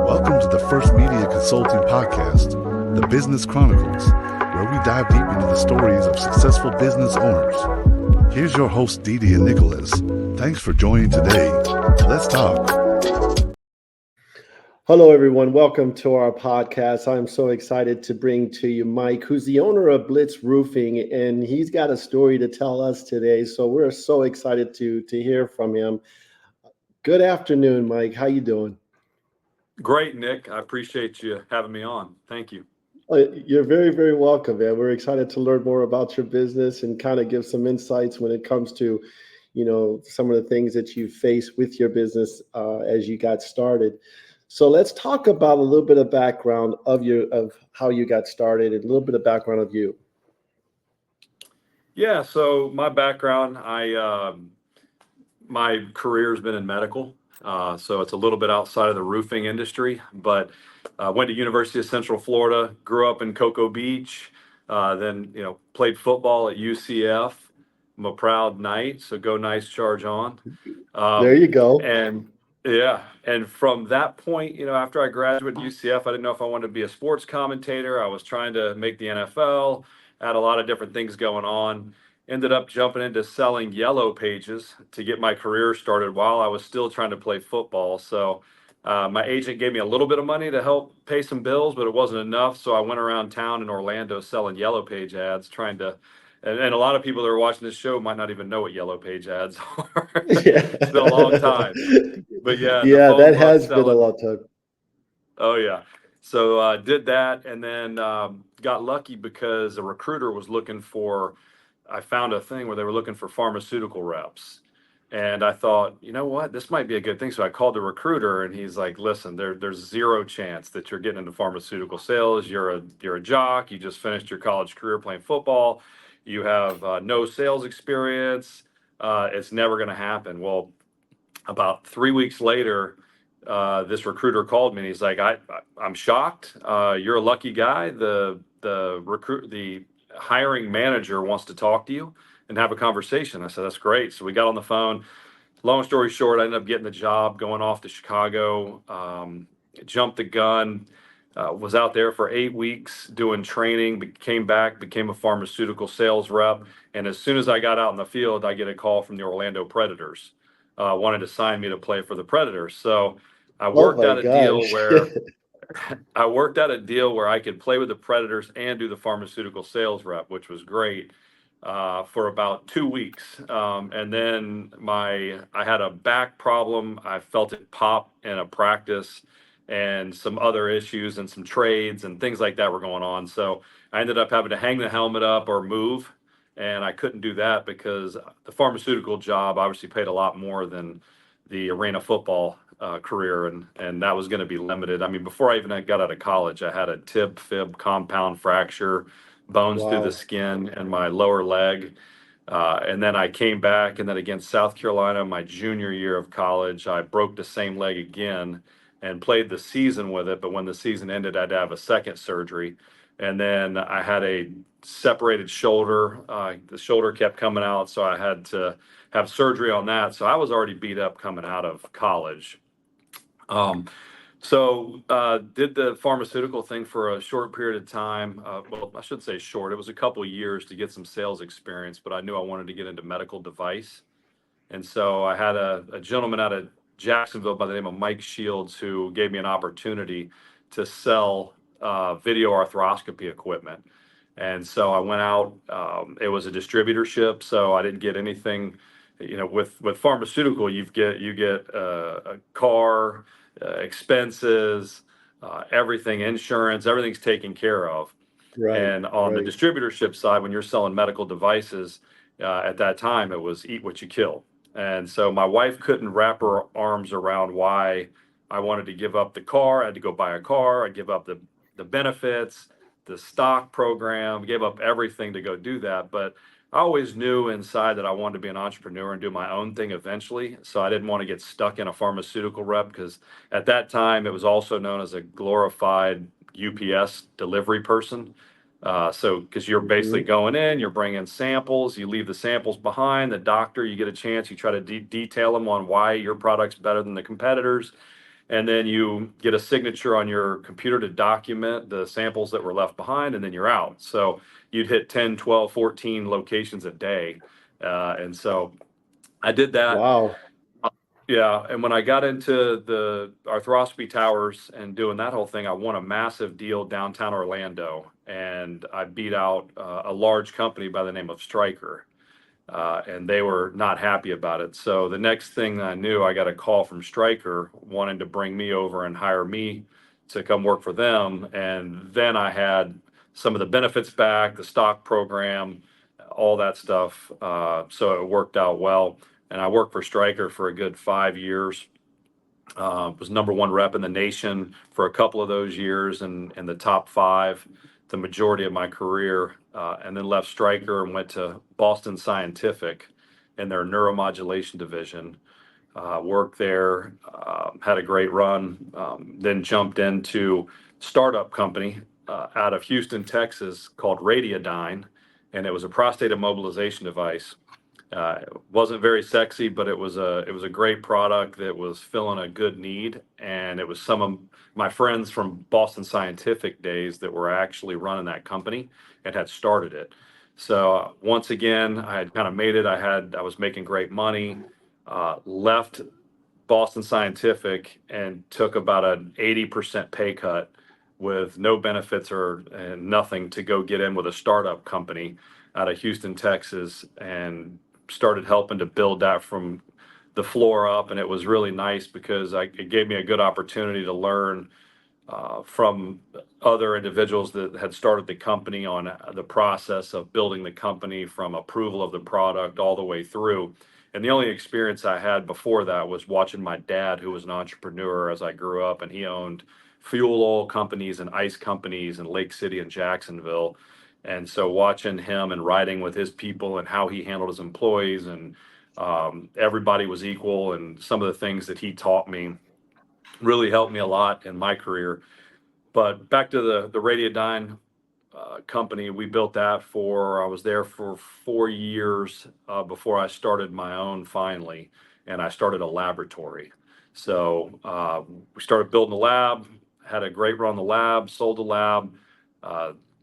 Welcome to the First Media Consulting Podcast, The Business Chronicles, where we dive deep into the stories of successful business owners. Here's your host, Didi and Nicholas. Thanks for joining today. Let's talk. Hello, everyone. Welcome to our podcast. I'm so excited to bring to you Mike, who's the owner of Blitz Roofing, and he's got a story to tell us today. So we're so excited to hear from him. Good afternoon, Mike. How you doing? Great, Nick. I appreciate you having me on. Thank you. You're very, very welcome, man. We're excited to learn more about your business and kind of give some insights when it comes to, some of the things that you face with your business as you got started. So let's talk about a little bit of background of how you got started and a little bit of background of you. Yeah. So my background, my career has been in medical. So it's a little bit outside of the roofing industry, but went to University of Central Florida, grew up in Cocoa Beach, then, played football at UCF. I'm a proud Knight, so go Knights, charge on. There you go. And from that point, after I graduated UCF, I didn't know if I wanted to be a sports commentator. I was trying to make the NFL, had a lot of different things going on. Ended up jumping into selling yellow pages to get my career started while I was still trying to play football. So my agent gave me a little bit of money to help pay some bills, but it wasn't enough. So I went around town in Orlando selling yellow page ads, trying to, and a lot of people that are watching this show might not even know what yellow page ads are. It's been a long time. But yeah, that has been a long time. Oh, yeah. So did that, and then got lucky because a recruiter was looking for, I found a thing where they were looking for pharmaceutical reps. And I thought, you know what, this might be a good thing. So I called the recruiter and he's like, listen, there's zero chance that you're getting into pharmaceutical sales. You're a jock. You just finished your college career playing football. You have no sales experience. It's never going to happen. Well, about 3 weeks later, this recruiter called me and he's like, I'm shocked. You're a lucky guy. The hiring manager wants to talk to you and have a conversation. I said, that's great. So we got on the phone. Long story short, I ended up getting the job, going off to Chicago, jumped the gun, was out there for 8 weeks doing training, came back, became a pharmaceutical sales rep. And as soon as I got out in the field, I get a call from the Orlando Predators, wanted to sign me to play for the Predators. So I worked out a deal where I could play with the Predators and do the pharmaceutical sales rep, which was great, for about 2 weeks. And then I had a back problem. I felt it pop in a practice and some other issues and some trades and things like that were going on. So I ended up having to hang the helmet up or move. And I couldn't do that because the pharmaceutical job obviously paid a lot more than the arena football career, and that was going to be limited. I mean, before I even got out of college, I had a tib-fib compound fracture, bones through the skin in my lower leg. And then I came back, and then against South Carolina, my junior year of college, I broke the same leg again and played the season with it. But when the season ended, I had to have a second surgery. And then I had a separated shoulder. The shoulder kept coming out, so I had to have surgery on that. So I was already beat up coming out of college. Did the pharmaceutical thing for a short period of time. Well, I should say short. It was a couple of years to get some sales experience, but I knew I wanted to get into medical device. And so I had a gentleman out of Jacksonville by the name of Mike Shields who gave me an opportunity to sell video arthroscopy equipment. And so I went out. It was a distributorship, so I didn't get anything. With pharmaceutical, you get a car, expenses, everything, insurance, everything's taken care of. Right. And on the distributorship side, when you're selling medical devices, at that time, it was eat what you kill. And so my wife couldn't wrap her arms around why I wanted to give up the car. I had to go buy a car. I give up the benefits, the stock program, gave up everything to go do that. But I always knew inside that I wanted to be an entrepreneur and do my own thing eventually. So I didn't want to get stuck in a pharmaceutical rep because at that time it was also known as a glorified UPS delivery person. Because you're basically going in, you're bringing samples, you leave the samples behind, the doctor, you get a chance, you try to detail them on why your product's better than the competitors. and then you get a signature on your computer to document the samples that were left behind, and then you're out. So you'd hit 10, 12, 14 locations a day. And so I did that. Wow. Yeah, and when I got into the arthroscopy towers and doing that whole thing, I won a massive deal downtown Orlando, and I beat out a large company by the name of Stryker, and they were not happy about it. So the next thing I knew, I got a call from Stryker wanting to bring me over and hire me to come work for them, and then I had some of the benefits back, the stock program, all that stuff. So it worked out well, and I worked for Stryker for a good 5 years. Was number one rep in the nation for a couple of those years, and in the top five the majority of my career, and then left Stryker and went to Boston Scientific in their neuromodulation division. Worked there, had a great run, then jumped into startup company out of Houston, Texas called Radiodyne, and it was a prostate immobilization device. It wasn't very sexy, but it was a great product that was filling a good need, and it was some of my friends from Boston Scientific days that were actually running that company and had started it. So once again, I had kind of made it. I was making great money. Left Boston Scientific and took about an 80% pay cut with no benefits and nothing to go get in with a startup company out of Houston, Texas, and started helping to build that from the floor up. And it was really nice because it gave me a good opportunity to learn from other individuals that had started the company on the process of building the company from approval of the product all the way through. And the only experience I had before that was watching my dad, who was an entrepreneur as I grew up, and he owned fuel oil companies and ice companies in Lake City and Jacksonville. And so watching him and riding with his people and how he handled his employees, and everybody was equal, and some of the things that he taught me really helped me a lot in my career. But back to the Radiodyne company, we built that I was there for 4 years before I started my own finally, and I started a laboratory. So we started building the lab, had a great run the lab, sold the lab,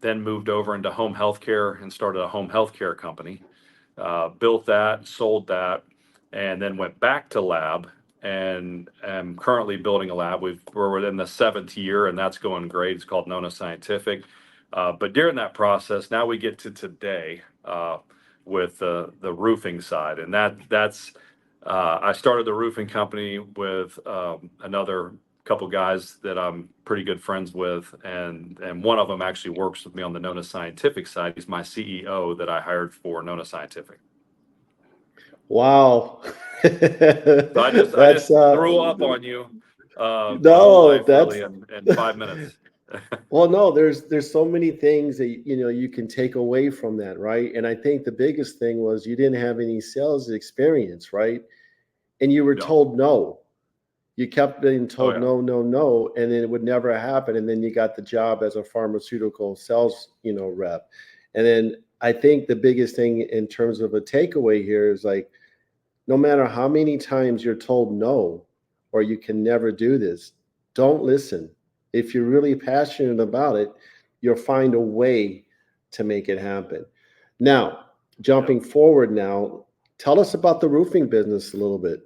then moved over into home healthcare and started a home healthcare company. Built that, sold that, and then went back to lab, and am currently building a lab. We're within the 7th year, and that's going great. It's called Nona Scientific. But during that process, now we get to today with the roofing side, and that's I started the roofing company with another couple guys that I'm pretty good friends with, and one of them actually works with me on the Nona Scientific side. He's my CEO that I hired for Nona Scientific. Wow. So I just threw up on you. My whole life really in 5 minutes. Well, no, there's so many things that you can take away from that, right? And I think the biggest thing was you didn't have any sales experience, right? And you were No. told no. You kept being told yeah. no, no, no, and then it would never happen. And then you got the job as a pharmaceutical sales, rep. And then I think the biggest thing in terms of a takeaway here is like, no matter how many times you're told no, or you can never do this, don't listen. If you're really passionate about it, you'll find a way to make it happen. Now, jumping forward now, tell us about the roofing business a little bit.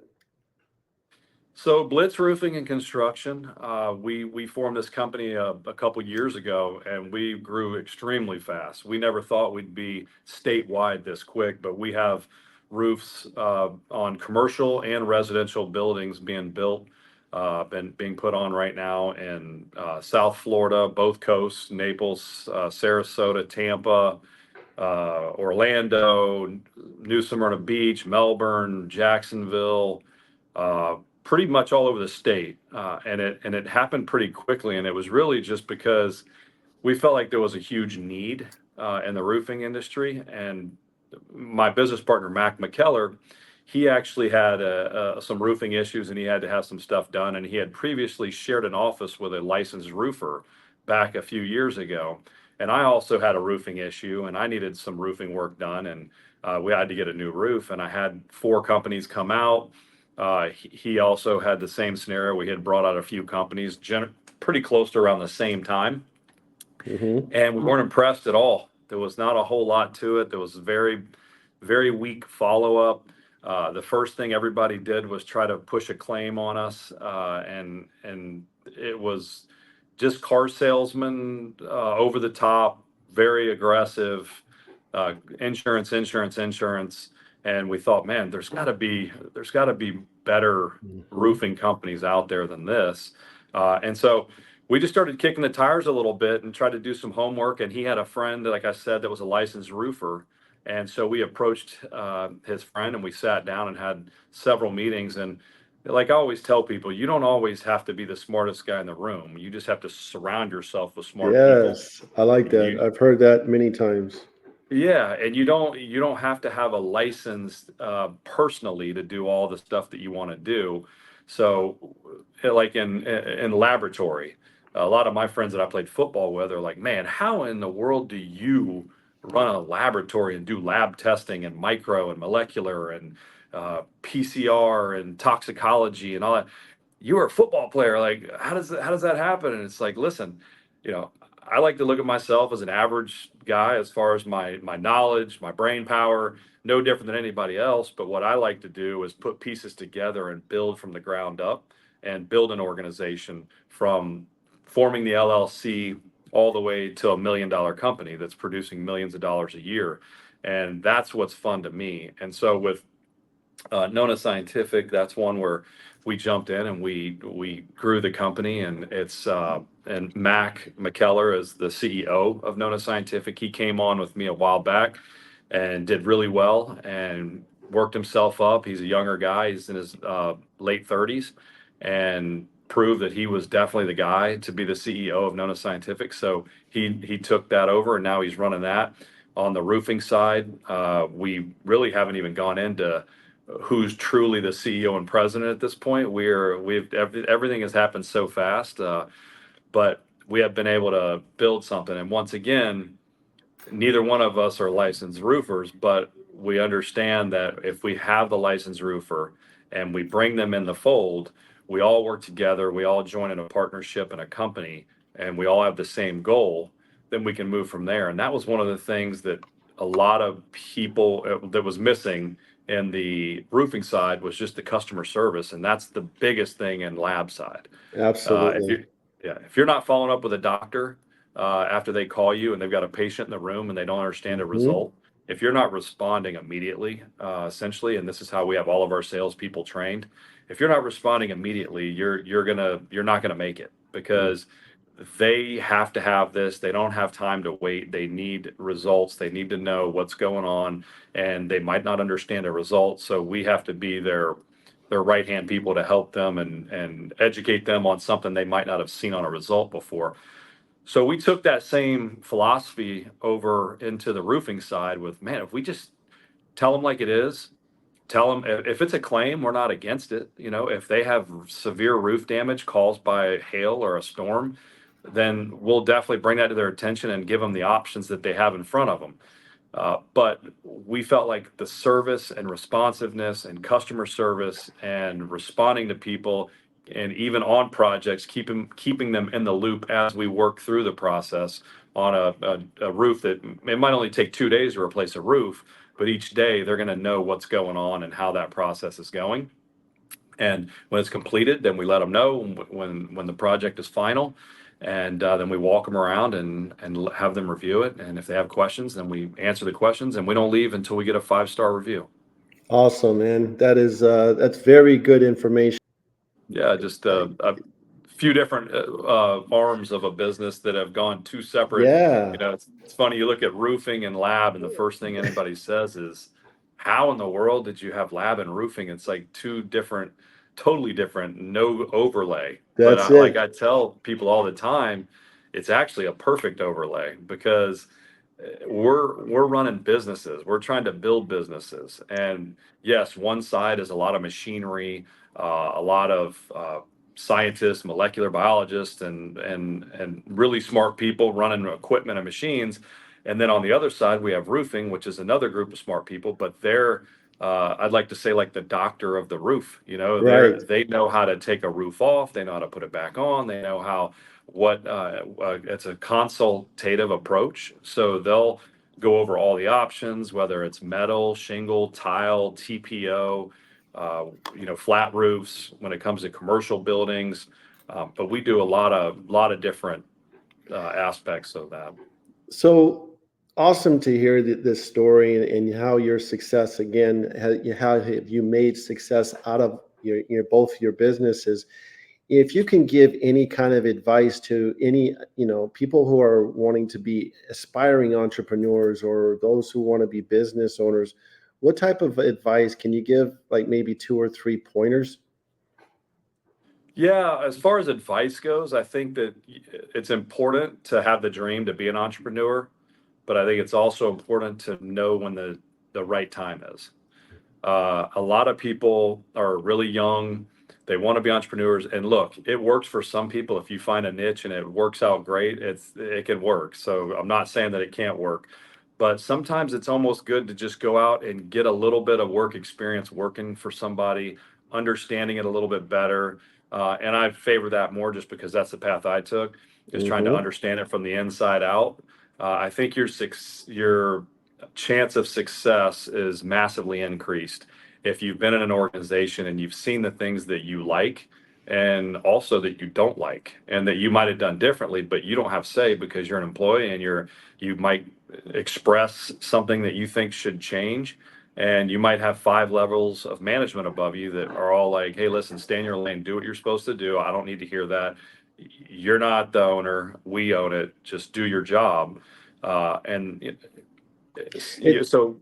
So Blitz Roofing and Construction, we formed this company a couple years ago, and we grew extremely fast. We never thought we'd be statewide this quick, but we have roofs on commercial and residential buildings being built, being put on right now in South Florida, both coasts, Naples, Sarasota, Tampa, Orlando, New Smyrna Beach, Melbourne, Jacksonville, pretty much all over the state. And it happened pretty quickly. And it was really just because we felt like there was a huge need in the roofing industry. And my business partner, Mac McKellar, he actually had some roofing issues, and he had to have some stuff done. And he had previously shared an office with a licensed roofer back a few years ago. And I also had a roofing issue, and I needed some roofing work done. And we had to get a new roof. And I had 4 companies come out. He also had the same scenario. We had brought out a few companies pretty close to around the same time, and we weren't impressed at all. There was not a whole lot to it. There was very, very weak follow-up. The first thing everybody did was try to push a claim on us, and it was just car salesmen, over the top, very aggressive, insurance. And we thought, man, there's got to be better roofing companies out there than this. And so we just started kicking the tires a little bit and tried to do some homework. And he had a friend, like I said, that was a licensed roofer. And so we approached his friend, and we sat down and had several meetings. And like I always tell people, you don't always have to be the smartest guy in the room. You just have to surround yourself with smart people. Yes, I like that. You, I've heard that many times. yeah, and you don't have to have a license personally to do all the stuff that you want to do. So, like in laboratory, a lot of my friends that I played football with are like, man, how in the world do you run a laboratory and do lab testing and micro and molecular and PCR and toxicology and all that? You were a football player. Like, how does that happen? And it's like, listen, you know, I like to look at myself as an average guy as far as my knowledge, my brain power, no different than anybody else. But what I like to do is put pieces together and build from the ground up and build an organization from forming the LLC all the way to $1 million company that's producing millions of dollars a year. And that's what's fun to me. And so with Nona Scientific, that's one where we jumped in and we grew the company, and it's and Mac McKellar is the CEO of Nona Scientific. He came on with me a while back and did really well and worked himself up. He's a younger guy. He's in his late 30s, and proved that he was definitely the guy to be the CEO of Nona Scientific. So he took that over, and now he's running that. On the roofing side, we really haven't even gone into who's truly the CEO and president at this point. Everything has happened so fast, but we have been able to build something. And once again, neither one of us are licensed roofers, but we understand that if we have the licensed roofer and we bring them in the fold, we all work together, we all join in a partnership and a company, and we all have the same goal, then we can move from there. And that was one of the things that a lot of people that was missing in the roofing side was just the customer service, and that's the biggest thing in lab side. Absolutely. If you're not following up with a doctor after they call you and they've got a patient in the room and they don't understand a result, if you're not responding immediately, essentially, and this is how we have all of our salespeople trained, if you're not responding immediately, you're not gonna make it, because they have to have this. They don't have time to wait. They need results. They need to know what's going on, and they might not understand a result. So we have to be their right-hand people to help them and educate them on something they might not have seen on a result before. So we took that same philosophy over into the roofing side with, man, if we just tell them like it is, tell them if it's a claim, we're not against it. You know, if they have severe roof damage caused by hail or a storm, then we'll definitely bring that to their attention and give them the options that they have in front of them. But we felt like the service and responsiveness and customer service and responding to people, and even on projects, keeping them in the loop as we work through the process on a roof that it might only take 2 days to replace a roof, but each day they're going to know what's going on and how that process is going. And when it's completed, then we let them know when the project is final. And then we walk them around and have them review it. And if they have questions, then we answer the questions, and we don't leave until we get a 5-star review. Awesome, man. That's very good information. Yeah, just a few different arms of a business that have gone two separate. Yeah, You know, it's funny. You look at roofing and lab, and the first thing anybody says is, "How in the world did you have lab and roofing?" It's like two different, totally different, no overlay. But that's it. I tell people all the time, it's actually a perfect overlay, because we're running businesses. We're trying to build businesses, and yes, one side is a lot of machinery, a lot of scientists, molecular biologists, and really smart people running equipment and machines. And then on the other side, we have roofing, which is another group of smart people, but I'd like to say like the doctor of the roof. Right. They know how to take a roof off. They know how to put it back on. They know how what it's a consultative approach. So they'll go over all the options, whether it's metal, shingle, tile, TPO, flat roofs when it comes to commercial buildings. But we do a lot of different aspects of that. So awesome to hear this story and how your success again, how have you made success out of your both your businesses. If you can give any kind of advice to any, people who are wanting to be aspiring entrepreneurs or those who want to be business owners, what type of advice can you give, like maybe 2 or 3 pointers? Yeah, as far as advice goes, I think that it's important to have the dream to be an entrepreneur, but I think it's also important to know when the right time is. A lot of people are really young. They want to be entrepreneurs. And look, it works for some people. If you find a niche and it works out great, it can work. So I'm not saying that it can't work, but sometimes it's almost good to just go out and get a little bit of work experience working for somebody, understanding it a little bit better. And I favor that more just because that's the path I took, is trying to Hmm. understand it from the inside out. I think your chance of success is massively increased if you've been in an organization and you've seen the things that you like and also that you don't like and that you might have done differently, but you don't have say because you're an employee and you might express something that you think should change. And you might have 5 levels of management above you that are all like, hey, listen, stay in your lane, do what you're supposed to do. I don't need to hear that. You're not the owner. We own it. Just do your job. It, So,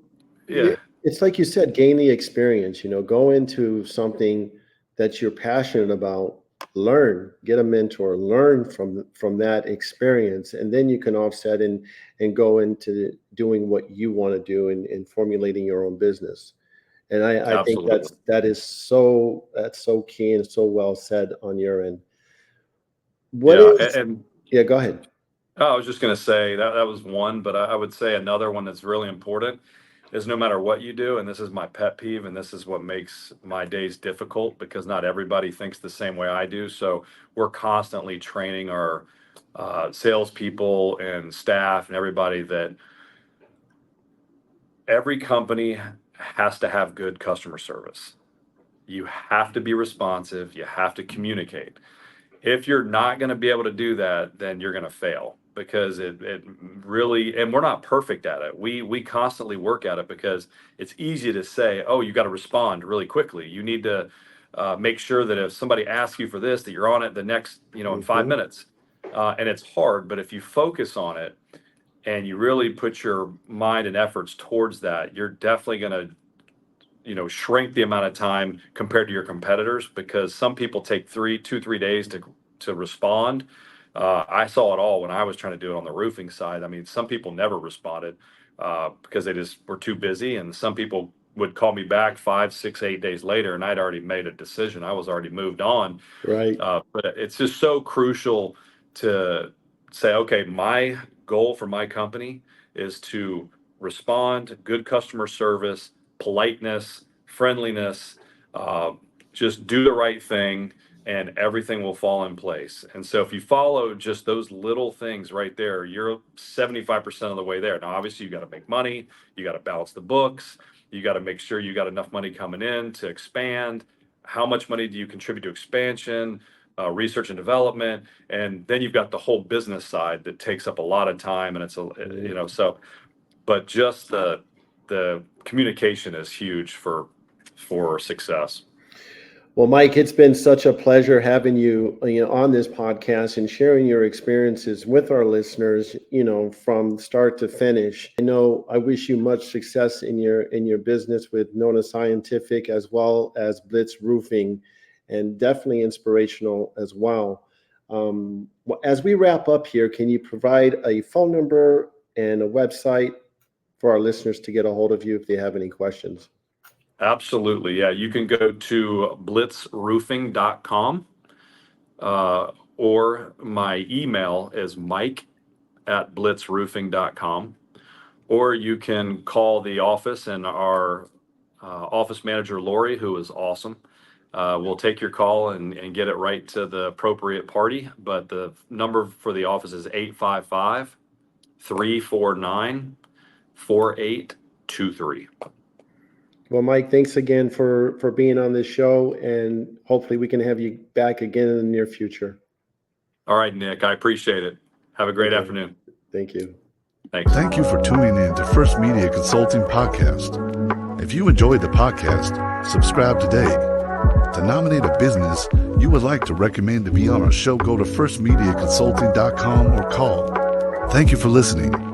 yeah, it's like you said, gain the experience, go into something that you're passionate about, learn, get a mentor, learn from that experience, and then you can offset and go into doing what you want to do and formulating your own business. And I think absolutely. that's so key and so well said on your end. What Yeah. is, yeah, go ahead. I was just going to say that was one, but I would say another one that's really important is no matter what you do, and this is my pet peeve, and this is what makes my days difficult because not everybody thinks the same way I do. So we're constantly training our salespeople and staff and everybody that every company has to have good customer service. You have to be responsive. You have to communicate. If you're not going to be able to do that, then you're going to fail because it really, and we're not perfect at it. We constantly work at it because it's easy to say, oh, you got to respond really quickly. You need to make sure that if somebody asks you for this, that you're on it the next, in five Hmm. minutes. And it's hard, but if you focus on it and you really put your mind and efforts towards that, you're definitely going to shrink the amount of time compared to your competitors because some people take 3 days to respond. I saw it all when I was trying to do it on the roofing side. I mean, some people never responded because they just were too busy, and some people would call me back 5, 6, 8 days later, and I'd already made a decision. I was already moved on. Right. But it's just so crucial to say, okay, my goal for my company is to respond, good customer service, politeness, friendliness, uh, just do the right thing, and everything will fall in place. And so if you follow just those little things right there, you're 75% of the way there. Now, obviously, you got to make money, you got to balance the books, you got to make sure you got enough money coming in to expand. How much money do you contribute to expansion, research and development? And then you've got the whole business side that takes up a lot of time, and so but just the communication is huge for success. Well, Mike, it's been such a pleasure having you, on this podcast and sharing your experiences with our listeners, from start to finish. I wish you much success in your business with Nona Scientific as well as Blitz Roofing, and definitely inspirational as well. As we wrap up here, can you provide a phone number and a website for our listeners to get a hold of you if they have any questions? Absolutely. Yeah. You can go to blitzroofing.com, or my email is mike@blitzroofing.com, or you can call the office, and our office manager, Lori, who is awesome. We'll take your call and get it right to the appropriate party. But the number for the office is 855-349-4823. Well, Mike, thanks again for being on this show, and hopefully we can have you back again in the near future. All right, Nick, I appreciate it. Have a great afternoon. Thank you. Thanks. Thank you for tuning in to First Media Consulting Podcast. If you enjoyed the podcast, subscribe today. To nominate a business you would like to recommend to be on our show, go to firstmediaconsulting.com or call. Thank you for listening.